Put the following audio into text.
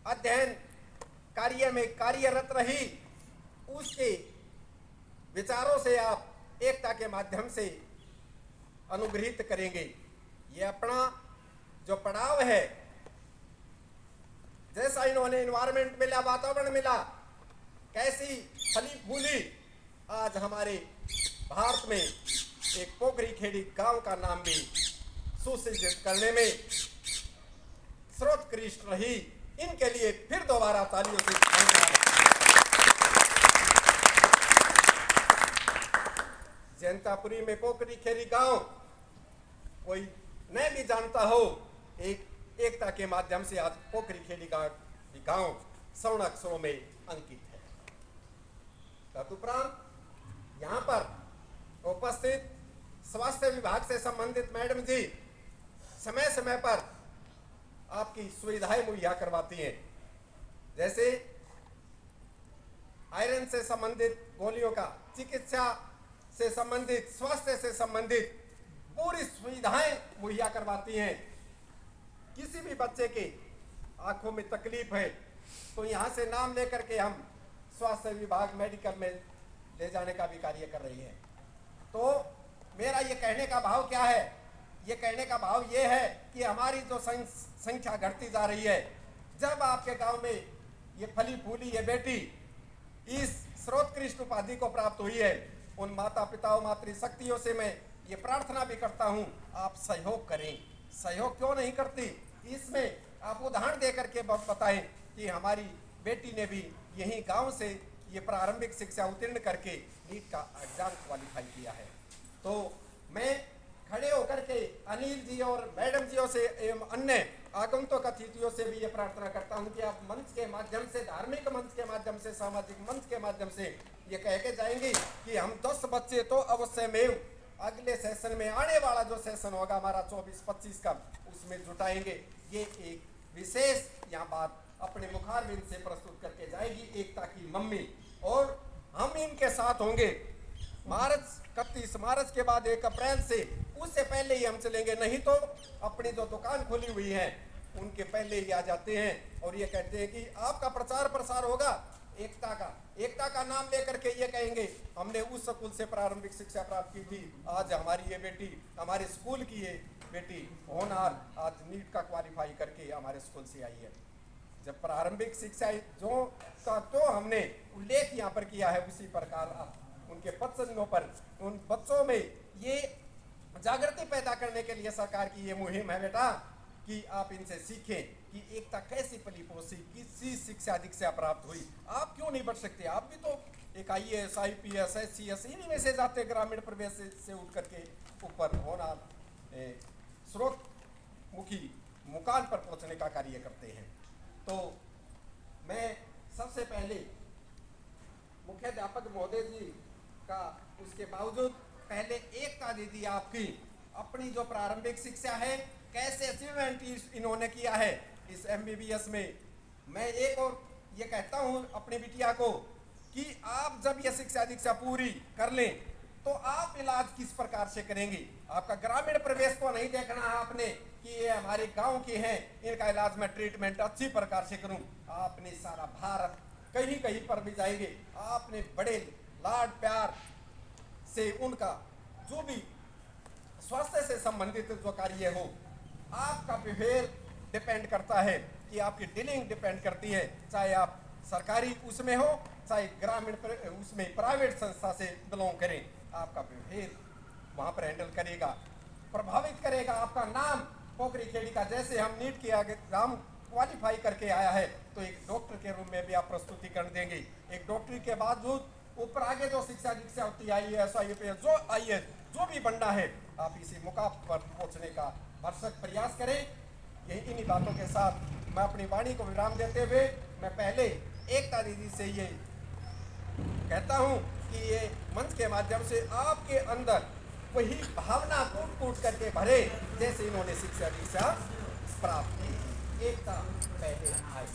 अध्ययन कार्य में कार्यरत रही, उसके विचारों से आप एकता के माध्यम से अनुग्रहित करेंगे। ये अपना जो पड़ाव है, जैसा इन्होंने एनवायरमेंट मिला, वातावरण मिला, कैसी फली फूली आज हमारे भारत में एक पोखरी खेड़ी गांव का नाम भी सुसज्जित करने में सर्वोत्कृष्ट रही। इनके लिए फिर दोबारा तालियों से धन्यवाद। जैंतापुरी में पोखरी खेड़ी गांव कोई नहीं भी जानता हो, एकता के माध्यम से आज पोखरी खेड़ी गांव स्वर्ण अक्षरों में अंकित है। तदुपरांत यहाँ पर उपस्थित स्वास्थ्य विभाग से संबंधित मैडम जी समय समय पर आपकी सुविधाएं मुहैया करवाती हैं, जैसे आयरन से संबंधित गोलियों का, चिकित्सा से संबंधित, स्वास्थ्य से संबंधित पूरी सुविधाएं मुहैया करवाती हैं। किसी भी बच्चे के आंखों में तकलीफ है तो यहाँ से नाम लेकर के हम स्वास्थ्य विभाग मेडिकल में ले जाने का भी कार्य कर रही है। तो मेरा ये कहने का भाव क्या है? ये कहने का भाव ये है कि हमारी जो संख्या घटती जा रही है, जब आपके गांव में ये फली फूली ये बेटी इस सर्वोत्कृष्ट उपाधि को प्राप्त हुई है, उन माता पिताओं मातृशक्तियों से मैं ये प्रार्थना भी करता हूँ, आप सहयोग करें। सहयोग क्यों नहीं करती? इसमें आप उदाहरण दे करके बताएं कि हमारी बेटी ने भी यही गांव से ये प्रारंभिक शिक्षा उत्तीर्ण करके नीट का एग्जाम क्वालिफाई किया है। तो मैं खड़े होकर के अनिल जी और मैडम जियों से एवं अन्य आगंतुक अतिथियों से भी ये प्रार्थना करता हूं कि आप मंच के माध्यम से, धार्मिक मंच के माध्यम से, सामाजिक मंच के माध्यम से ये कह के जाएंगे कि हम 10 बच्चे तो अवश्य में अगले सेशन में, आने वाला जो सेशन होगा हमारा 24-25 का, उसमें जुटाएंगे। ये एक विशेष यहाँ बात अपने मुखारबिंद से प्रस्तुत करके जाएगी एकता की मम्मी, और हम इनके साथ होंगे। मार्च 31 मार्च के बाद 1 अप्रैल से, उससे पहले ही हम चलेंगे, नहीं तो अपनी जो दुकान खुली हुई है उनके पहले ही आ जाते हैं और ये कहते हैं कि आपका प्रचार प्रसार होगा एकता का नाम लेकर के ये कहेंगे हमने उस स्कूल से प्रारंभिक शिक्षा प्राप्त की थी, आज हमारी ये बेटी, हमारे स्कूल की ये बेटी होनहार आज नीट का क्वालिफाई करके हमारे स्कूल से आई है। जब प्रारंभिक शिक्षा तो हमने उल्लेख यहाँ पर किया है, उसी प्रकार उनके बच्चों पर, उन बच्चों में ये जागृति पैदा करने के लिए सरकार की ये मुहिम है बेटा, कि आप इनसे सीखें कि एकता कैसी पली पोसी, किसी शिक्षा दीक्षा प्राप्त हुई, आप क्यों नहीं बढ़ सकते? आप भी तो एक IAS, IPS, SCS इन्हीं में से जाते, ग्रामीण प्रवेश से उठ करके ऊपर होना स्रोत मुखी मुकाम पर पहुंचने का कार्य करते हैं। तो मैं सबसे पहले मुख्याध्यापक महोदय जी का, उसके बावजूद पहले एकता दीदी आपकी अपनी जो प्रारंभिक शिक्षा है, कैसे अचीवमेंट इन्होंने किया है इस MBBS में। मैं एक और ये कहता हूँ अपनी बिटिया को कि आप जब ये शिक्षा दीक्षा पूरी कर लें तो आप इलाज किस प्रकार से करेंगे। आपका ग्रामीण प्रवेश को नहीं देखना है आपने कि ये हमारे गांव के हैं, इनका इलाज में ट्रीटमेंट अच्छी प्रकार से करूं। आपने सारा भारत कहीं कहीं पर भी जाएंगे, आपने बड़े लाड प्यार से उनका जो भी स्वास्थ्य से संबंधित जो कार्य हो, आपका बिहेवियर डिपेंड करता है कि आपकी डीलिंग डिपेंड करती है, चाहे आप सरकारी उसमें हो चाहे ग्रामीण उसमें प्राइवेट संस्था से बिलोंग करें, आपका बिहेवियर वहाँ पर हैंडल करेगा, प्रभावित करेगा आपका नाम पोखरी खेड़ी का। जैसे हम नीट के आगे नाम क्वालिफाई करके आया है तो एक डॉक्टर के रूप में भी आप प्रस्तुतिकरण देंगे। एक डॉक्टरी के बावजूद ऊपर आगे जो शिक्षा दीक्षा होती है, IAS, IPS, जो IAS जो भी बनना है, आप इसी मुकाम पर पहुंचने का भरसक प्रयास करें। यही इन्हीं बातों के साथ मैं अपनी वाणी को विराम देते हुए मैं पहले एकता दीदी से ये कहता हूं कि ये मंच के माध्यम से आपके अंदर वही भावना कूट कूट करके भरे जैसे इन्होंने शिक्षा दीक्षा प्राप्त की। एकता पहले आई।